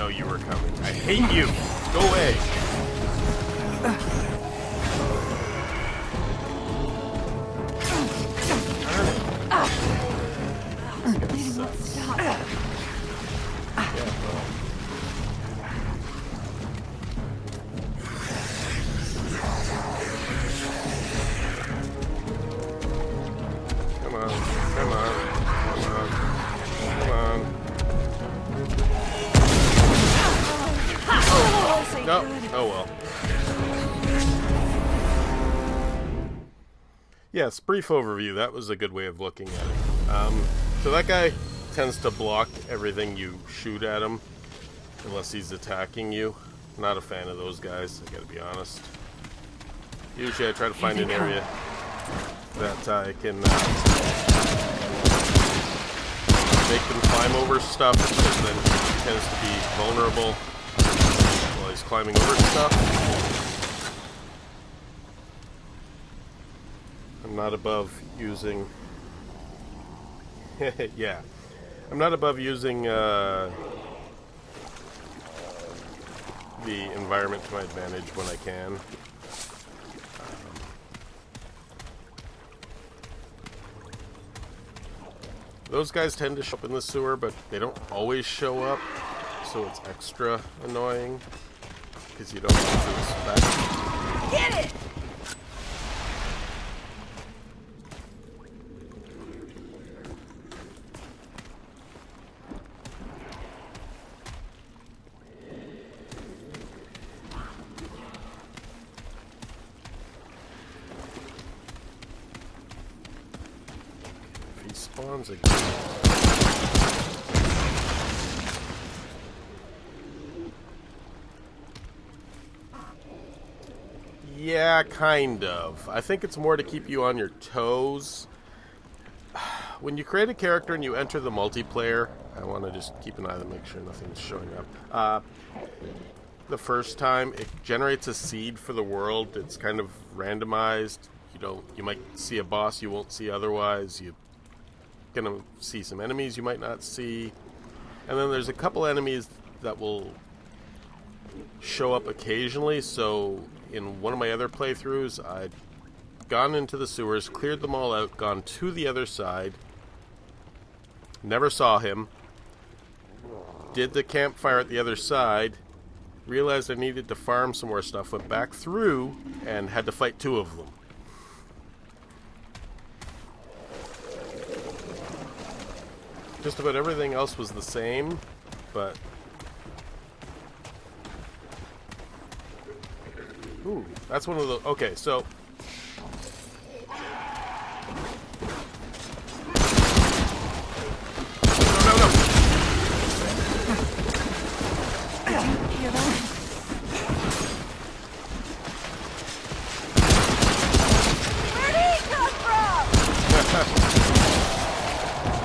know you were coming. I hate you. Go away. This guy sucks. Yeah, well. Come on. Come on. Come on. Come on. No. Oh well. Yes, brief overview. That was a good way of looking at it. So that guy tends to block everything you shoot at him, unless he's attacking you. Not a fan of those guys, I gotta be honest. Usually I try to find an area that I can make them climb over stuff, because then he tends to be vulnerable while he's climbing over stuff. I'm not above using... yeah. I'm not above using the environment to my advantage when I can. Those guys tend to show up in the sewer, but they don't always show up, so it's extra annoying, because you don't know what to expect. Get it! He spawns again. Yeah, kind of. I think it's more to keep you on your toes. When you create a character and you enter the multiplayer, I want to just keep an eye to make sure nothing's showing up. The first time, it generates a seed for the world. It's kind of randomized. You might see a boss you won't see otherwise. You're gonna see some enemies you might not see, and then there's a couple enemies that will show up occasionally. So in one of my other playthroughs, I'd gone into the sewers, cleared them all out, gone to the other side, never saw him, did the campfire at the other side, realized I needed to farm some more stuff, went back through and had to fight two of them. Just about everything else was the same, but... Ooh, that's one of the... Okay, so... No. Hear that? Where'd he come from?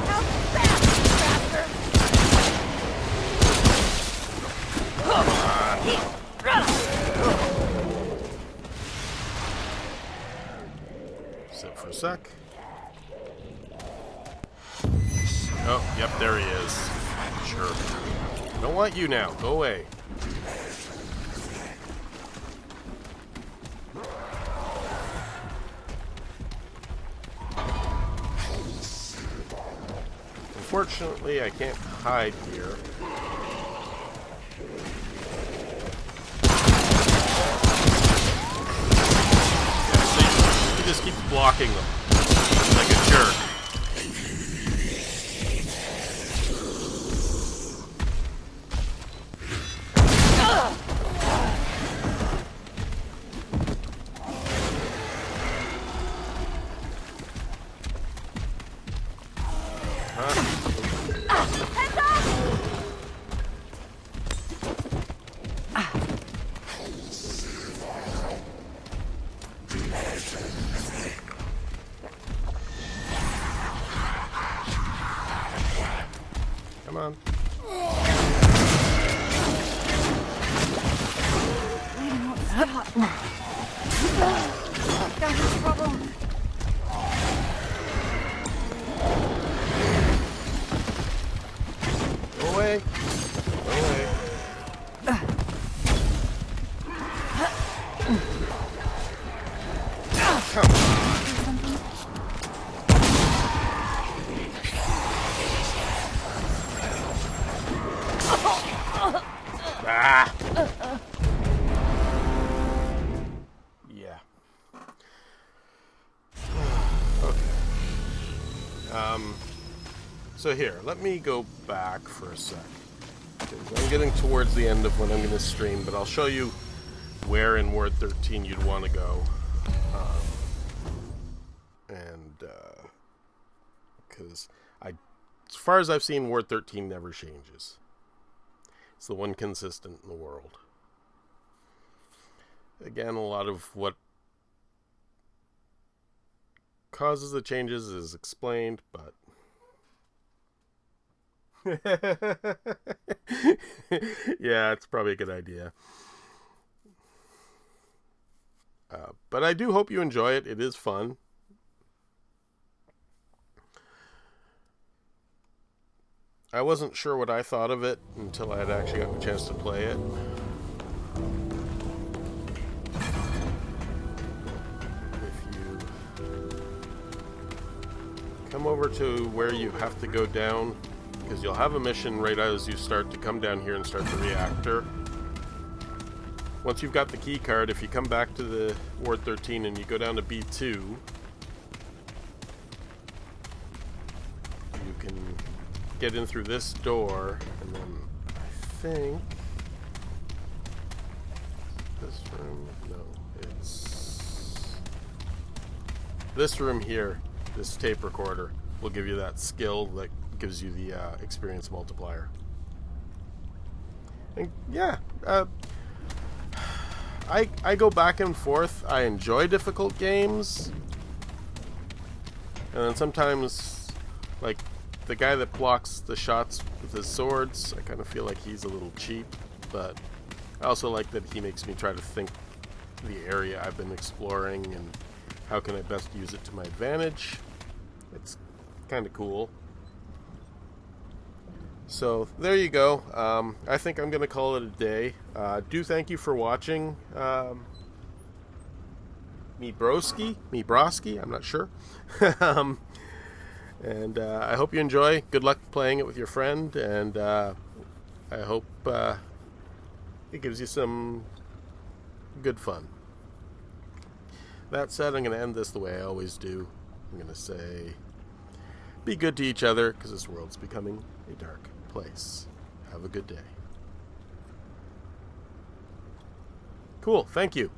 How fast, bastard! Come on! Sit for a sec. Oh, yep, there he is. Sure. Don't want you now. Go away. Unfortunately, I can't hide here. Yeah, so he just keeps blocking them like a jerk. Come on. Got no trouble. Go away. Go away. Ah! Yeah. Okay. So here, let me go back for a sec. I'm getting towards the end of when I'm going to stream, but I'll show you where in Word 13 you'd want to go. Because as far as I've seen, Word 13 never changes. It's the one consistent in the world. Again, a lot of what causes the changes is explained, but yeah, it's probably a good idea. But I do hope you enjoy it. It is fun. I wasn't sure what I thought of it until I had actually gotten a chance to play it. If you come over to where you have to go down, because you'll have a mission right as you start to come down here and start the reactor. Once you've got the key card, if you come back to the Ward 13 and you go down to B2, you can get in through this door, and then I think this room, no, it's this room here, this tape recorder will give you that skill that gives you the experience multiplier. And yeah, I go back and forth. I enjoy difficult games, and then sometimes, like the guy that blocks the shots with his swords, I kind of feel like he's a little cheap, but I also like that he makes me try to think the area I've been exploring and how can I best use it to my advantage. It's kind of cool. So there you go. I think I'm going to call it a day. Do thank you for watching. Me broski, I'm not sure. And I hope you enjoy. Good luck playing it with your friend, and I hope it gives you some good fun. That said, I'm going to end this the way I always do. I'm going to say, be good to each other, because this world's becoming a dark place. Have a good day. Cool, thank you.